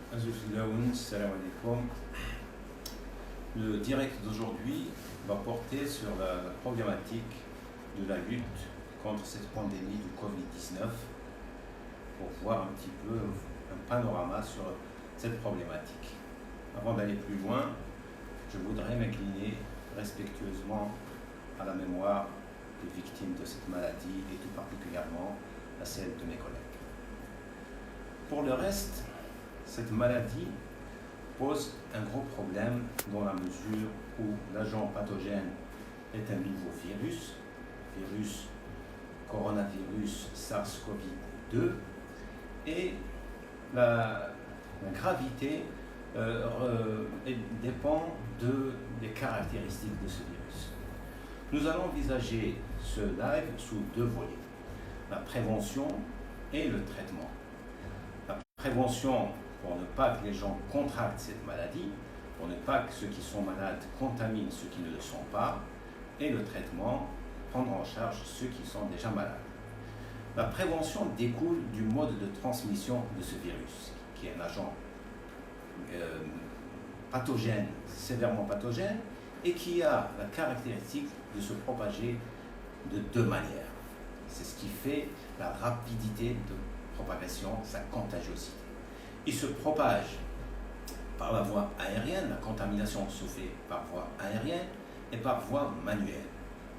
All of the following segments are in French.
Salam alaikum. Le direct d'aujourd'hui va porter sur la problématique de la lutte contre cette pandémie du Covid-19 pour voir un petit peu un panorama sur cette problématique. Avant d'aller plus loin, je voudrais m'incliner respectueusement à la mémoire des victimes de cette maladie et tout particulièrement à celle de mes collègues. Pour le reste, cette maladie pose un gros problème dans la mesure où l'agent pathogène est un nouveau virus coronavirus SARS-CoV-2, et la gravité dépend des caractéristiques de ce virus. Nous allons envisager ce live sous deux volets, la prévention et le traitement. La prévention pour ne pas que les gens contractent cette maladie, pour ne pas que ceux qui sont malades contaminent ceux qui ne le sont pas, et le traitement, prendre en charge ceux qui sont déjà malades. La prévention découle du mode de transmission de ce virus, qui est un agent pathogène, sévèrement pathogène, et qui a la caractéristique de se propager de deux manières. C'est ce qui fait la rapidité de propagation, sa contagiosité. Il se propage par la voie aérienne, la contamination se fait par voie aérienne et par voie manuelle.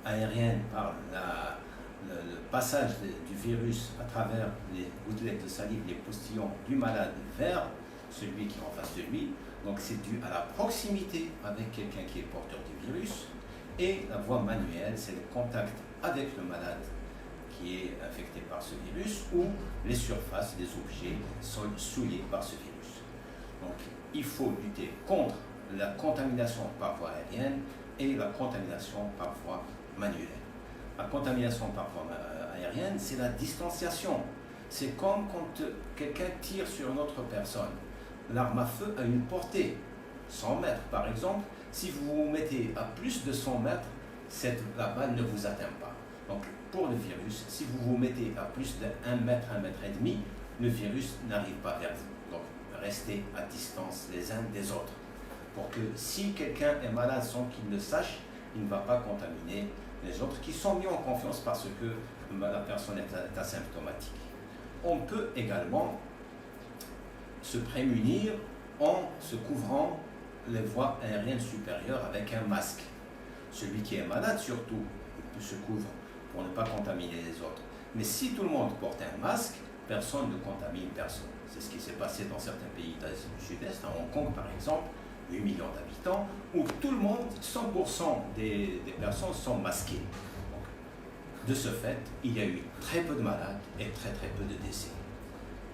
Aérienne par le passage du virus à travers les gouttelettes de salive, les postillons du malade vers celui qui est en face de lui. Donc c'est dû à la proximité avec quelqu'un qui est porteur du virus. Et la voie manuelle, c'est le contact avec le malade qui est infecté par ce virus, ou les surfaces des objets sont souillés par ce virus. Donc il faut lutter contre la contamination par voie aérienne et la contamination par voie manuelle. La contamination par voie aérienne, c'est la distanciation. C'est comme quand quelqu'un tire sur une autre personne. L'arme à feu a une portée, 100 mètres par exemple. Si vous vous mettez à plus de 100 mètres, la balle ne vous atteint pas. Donc pour le virus, si vous vous mettez à plus de 1 mètre, 1 mètre et demi, le virus n'arrive pas vers vous. Donc restez à distance les uns des autres, pour que si quelqu'un est malade sans qu'il le sache, il ne va pas contaminer les autres qui sont mis en confiance parce que la personne est asymptomatique. On peut également se prémunir en se couvrant les voies aériennes supérieures avec un masque. Celui qui est malade surtout, il se couvre pour ne pas contaminer les autres. Mais si tout le monde porte un masque, personne ne contamine personne. C'est ce qui s'est passé dans certains pays d'Asie du Sud-Est, à Hong Kong par exemple, 8 millions d'habitants, où tout le monde, 100% des personnes sont masquées. Donc, de ce fait, il y a eu très peu de malades et très peu de décès.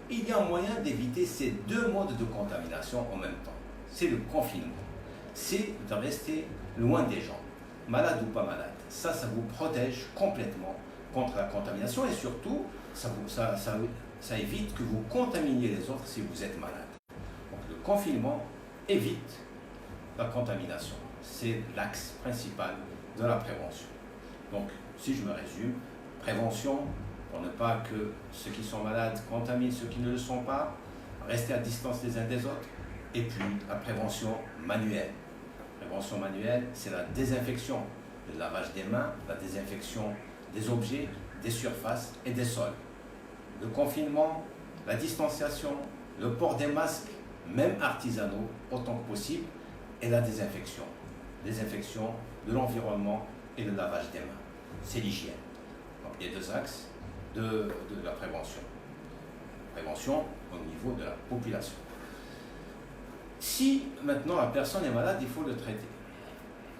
Il y a un moyen d'éviter ces deux modes de contamination en même temps. C'est le confinement. C'est de rester loin des gens, malades ou pas malades. Ça vous protège complètement contre la contamination et surtout, ça évite que vous contaminiez les autres si vous êtes malade. Donc le confinement évite la contamination. C'est l'axe principal de la prévention. Donc, si je me résume, prévention pour ne pas que ceux qui sont malades contaminent ceux qui ne le sont pas, rester à distance les uns des autres, et puis la prévention manuelle. La prévention manuelle, c'est la désinfection, le lavage des mains, la désinfection des objets, des surfaces et des sols. Le confinement, la distanciation, le port des masques, même artisanaux, autant que possible, et la désinfection. Désinfection de l'environnement et le lavage des mains. C'est l'hygiène. Donc il y a deux axes de la prévention. Prévention au niveau de la population. Si maintenant la personne est malade, il faut le traiter.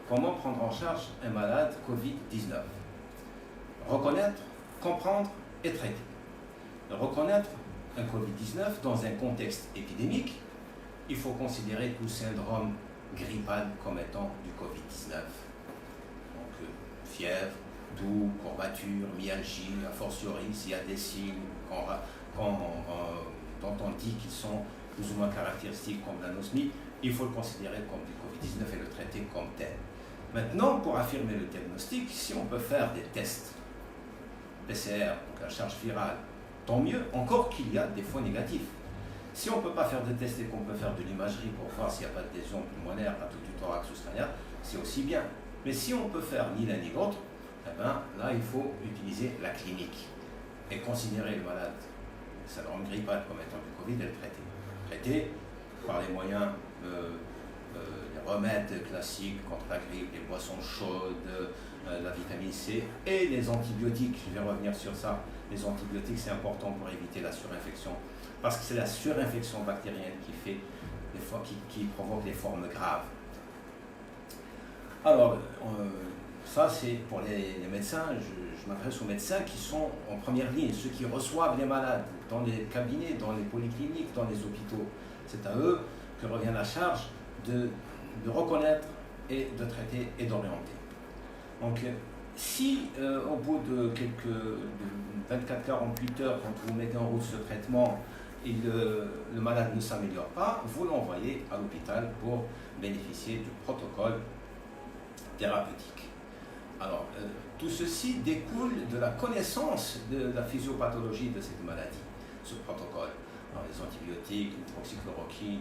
Comment prendre en charge un malade Covid-19? Reconnaître, comprendre et traiter. Reconnaître un Covid-19 dans un contexte épidémique, il faut considérer tout syndrome grippal comme étant du Covid-19. Donc fièvre, toux, courbature, myalgie, a fortiori s'il y a des signes dont on dit qu'ils sont plus ou moins caractéristiques comme l'anosmie, il faut le considérer comme du Covid-19 et le traiter comme tel. Maintenant, pour affirmer le diagnostic, si on peut faire des tests PCR, donc la charge virale, tant mieux, encore qu'il y a des faux négatifs. Si on ne peut pas faire de tests et qu'on peut faire de l'imagerie pour voir s'il n'y a pas de lésion pulmonaire à tout du thorax ou crânien, c'est aussi bien. Mais si on peut faire ni l'un ni l'autre, eh ben, là il faut utiliser la clinique et considérer le malade syndrome grippal comme étant du Covid et le traiter. Traiter par les moyens, les remèdes classiques contre la grippe, les boissons chaudes, la vitamine C et les antibiotiques. Je vais revenir sur ça. Les antibiotiques, c'est important pour éviter la surinfection. Parce que c'est la surinfection bactérienne qui provoque les formes graves. Alors, ça c'est pour les médecins, je m'adresse aux médecins qui sont en première ligne, ceux qui reçoivent les malades dans les cabinets, dans les polycliniques, dans les hôpitaux. C'est à eux que revient la charge de reconnaître et de traiter et d'orienter. Donc, si au bout de 24-48 heures, quand vous mettez en route ce traitement, et le malade ne s'améliore pas, vous l'envoyez à l'hôpital pour bénéficier du protocole thérapeutique. Alors, tout ceci découle de la connaissance de la physiopathologie de cette maladie, ce protocole. Alors, les antibiotiques, l'hydroxychloroquine,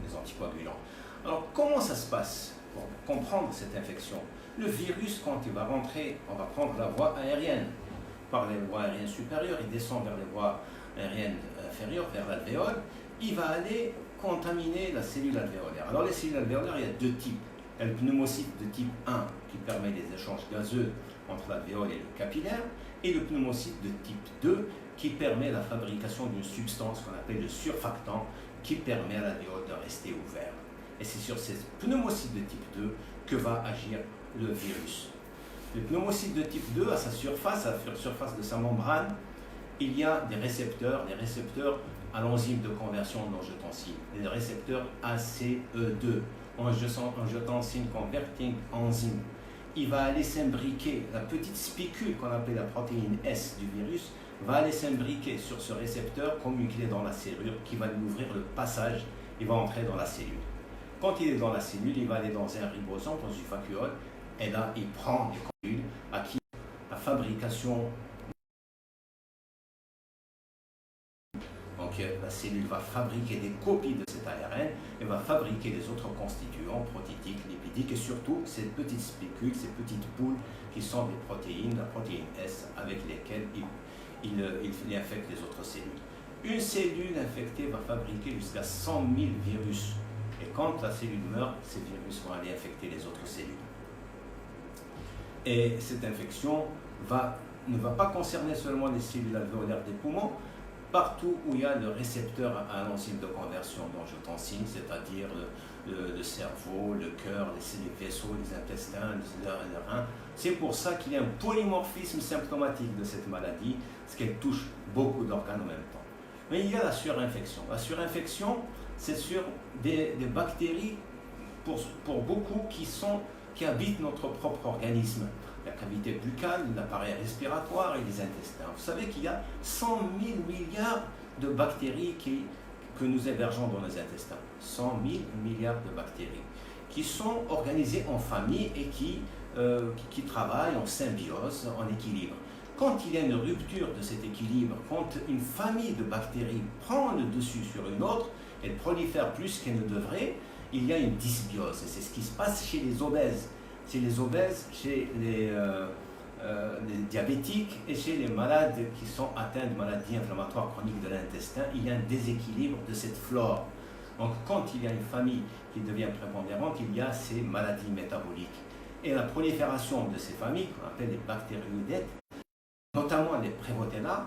les anticoagulants. Alors, comment ça se passe pour comprendre cette infection? Le virus, quand il va rentrer, on va prendre la voie aérienne. Par les voies aériennes supérieures, il descend vers les voies aériennes inférieures, vers l'alvéole, il va aller contaminer la cellule alvéolaire. Alors, les cellules alvéolaires, il y a deux types. Il y a le pneumocyte de type 1 qui permet les échanges gazeux entre l'alvéole et le capillaire, et le pneumocyte de type 2 qui permet la fabrication d'une substance qu'on appelle le surfactant qui permet à l'alvéole de rester ouvert. Et c'est sur ces pneumocytes de type 2 que va agir le virus. Le pneumocyte de type 2, à sa surface de sa membrane, il y a des récepteurs à l'enzyme de conversion d'angiotensine, les récepteurs ACE2. Angiotensin Converting Enzyme. Il va aller s'imbriquer, la petite spicule qu'on appelle la protéine S du virus, va aller s'imbriquer sur ce récepteur comme une clé dans la serrure qui va lui ouvrir le passage, il va entrer dans la cellule. Quand il est dans la cellule, il va aller dans un ribosome, dans une vacuole, et là, il prend les cellules à qui la fabrication. Donc la cellule va fabriquer des copies de cet ARN et va fabriquer les autres constituants protéiques, lipidiques et surtout ces petites spicules, ces petites boules qui sont des protéines, la protéine S avec lesquelles il infecte les autres cellules. Une cellule infectée va fabriquer jusqu'à 100 000 virus et quand la cellule meurt, ces virus vont aller infecter les autres cellules. Et cette infection ne va pas concerner seulement les cellules alvéolaires des poumons. Partout où il y a le récepteur à l'enzyme de conversion d'angiotensine, c'est-à-dire le cerveau, le cœur, les vaisseaux, les intestins, les reins. C'est pour ça qu'il y a un polymorphisme symptomatique de cette maladie, parce qu'elle touche beaucoup d'organes en même temps. Mais il y a la surinfection. La surinfection, c'est sur des bactéries, pour beaucoup, qui habitent notre propre organisme. La cavité buccale, l'appareil respiratoire et les intestins. Vous savez qu'il y a 100 000 milliards de bactéries que nous hébergeons dans nos intestins. 100 000 milliards de bactéries qui sont organisées en famille et qui travaillent en symbiose, en équilibre. Quand il y a une rupture de cet équilibre, quand une famille de bactéries prend le dessus sur une autre, elle prolifère plus qu'elle ne devrait, il y a une dysbiose. Et c'est ce qui se passe chez les obèses. Chez les obèses, chez les diabétiques et chez les malades qui sont atteints de maladies inflammatoires chroniques de l'intestin, il y a un déséquilibre de cette flore. Donc quand il y a une famille qui devient prépondérante, il y a ces maladies métaboliques. Et la prolifération de ces familles, qu'on appelle les bactérioïdètes, notamment les Prevotella,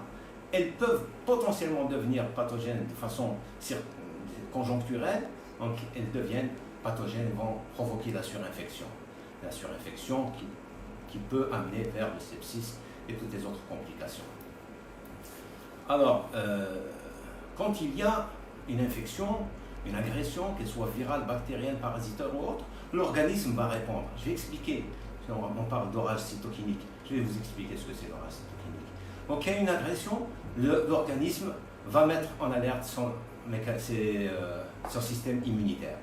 elles peuvent potentiellement devenir pathogènes de façon conjoncturelle, donc elles deviennent pathogènes et vont provoquer la surinfection. La surinfection qui peut amener vers le sepsis et toutes les autres complications. Alors, quand il y a une infection, une agression, qu'elle soit virale, bactérienne, parasitaire ou autre, l'organisme va répondre. Je vais expliquer, on parle d'orage cytokinique, je vais vous expliquer ce que c'est l'orage cytokinique. Donc il y a une agression, l'organisme va mettre en alerte son système immunitaire.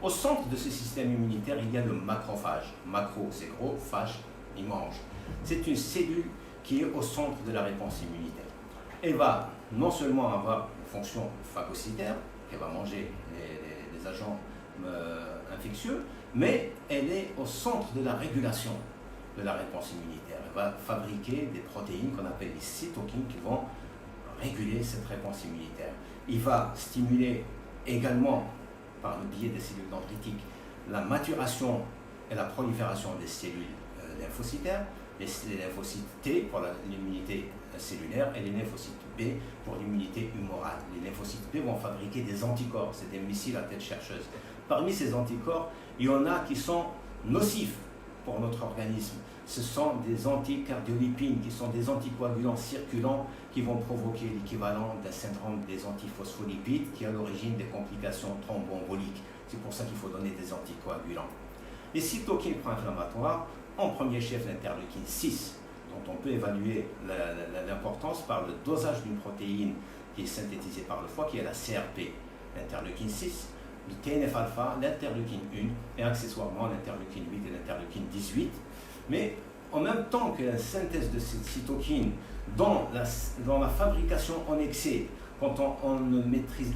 Au centre de ce système immunitaire, il y a le macrophage. Macro, c'est gros, phage, il mange. C'est une cellule qui est au centre de la réponse immunitaire. Elle va non seulement fonction phagocytaire, qu'elle va manger les agents infectieux, mais elle est au centre de la régulation de la réponse immunitaire. Elle va fabriquer des protéines qu'on appelle les cytokines qui vont réguler cette réponse immunitaire. Il va stimuler également, par le biais des cellules dendritiques, la maturation et la prolifération des cellules lymphocytaires, les lymphocytes T pour l'immunité cellulaire et les lymphocytes B pour l'immunité humorale. Les lymphocytes B vont fabriquer des anticorps, c'est des missiles à tête chercheuse. Parmi ces anticorps, il y en a qui sont nocifs pour notre organisme. Ce sont des anticardiolipines, qui sont des anticoagulants circulants qui vont provoquer l'équivalent d'un syndrome des antiphospholipides qui est à l'origine des complications thromboemboliques. C'est pour ça qu'il faut donner des anticoagulants. Les cytokines pro-inflammatoires, en premier chef l'interleukine 6, dont on peut évaluer l'importance par le dosage d'une protéine qui est synthétisée par le foie, qui est la CRP, l'interleukine 6, le TNF-alpha, l'interleukine 1 et accessoirement l'interleukine 8 et l'interleukine 18. Mais en même temps que la synthèse de ces cytokines dans la fabrication en excès, quand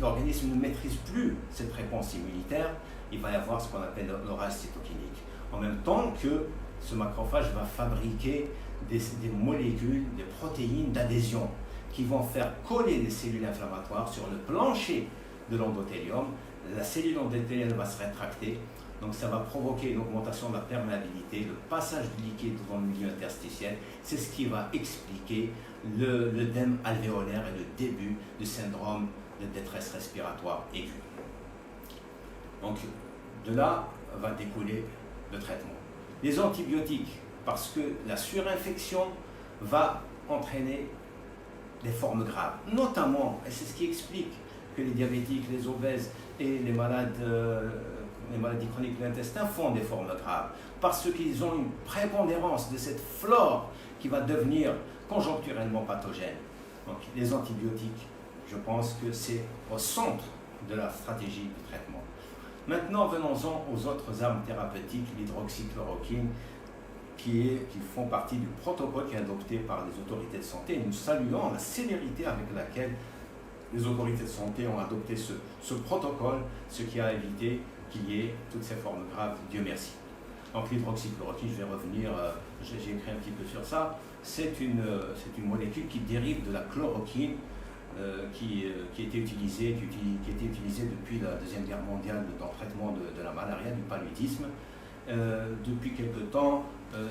l'organisme ne maîtrise plus cette réponse immunitaire, il va y avoir ce qu'on appelle l'orage cytokinique. En même temps que ce macrophage va fabriquer des molécules, des protéines d'adhésion qui vont faire coller les cellules inflammatoires sur le plancher de l'endothélium. La cellule endothéliale va se rétracter, donc ça va provoquer une augmentation de la perméabilité, le passage du liquide dans le milieu interstitiel. C'est ce qui va expliquer l'œdème alvéolaire et le début du syndrome de détresse respiratoire aiguë. Donc de là va découler le traitement. Les antibiotiques, parce que la surinfection va entraîner des formes graves, notamment, et c'est ce qui explique que les diabétiques, les obèses et les maladies chroniques de l'intestin font des formes graves, parce qu'ils ont une prépondérance de cette flore qui va devenir conjoncturellement pathogène. Donc les antibiotiques, je pense que c'est au centre de la stratégie du traitement. Maintenant, venons-en aux autres armes thérapeutiques, l'hydroxychloroquine, qui font partie du protocole qui est adopté par les autorités de santé. Nous saluons la célérité avec laquelle les autorités de santé ont adopté ce protocole, ce qui a évité qu'il y ait toutes ces formes graves, Dieu merci. Donc l'hydroxychloroquine, je vais revenir, j'ai écrit un petit peu sur ça, c'est une molécule qui dérive de la chloroquine, qui était utilisée depuis la Deuxième Guerre mondiale dans le traitement de la malaria, du paludisme. Depuis quelque temps,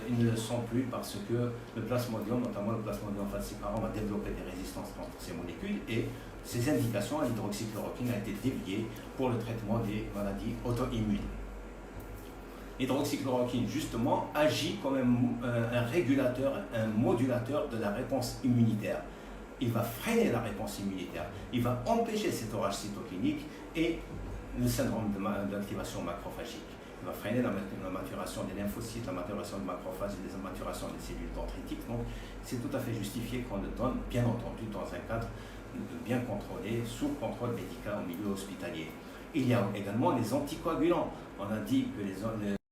ils ne le sont plus parce que le plasmodium, notamment le plasmodium falciparum, a développé des résistances contre ces molécules et ces indications à l'hydroxychloroquine a été déviée pour le traitement des maladies auto-immunes. L'hydroxychloroquine, justement, agit comme un régulateur, un modulateur de la réponse immunitaire. Il va freiner la réponse immunitaire, il va empêcher cet orage cytokinique et le syndrome d'activation macrophagique. Il va freiner la maturation des lymphocytes, la maturation des macrophages et la maturation des cellules dendritiques. Donc, c'est tout à fait justifié qu'on le donne, bien entendu, dans un cadre bien contrôlé, sous contrôle médical au milieu hospitalier. Il y a également les anticoagulants. On a dit que les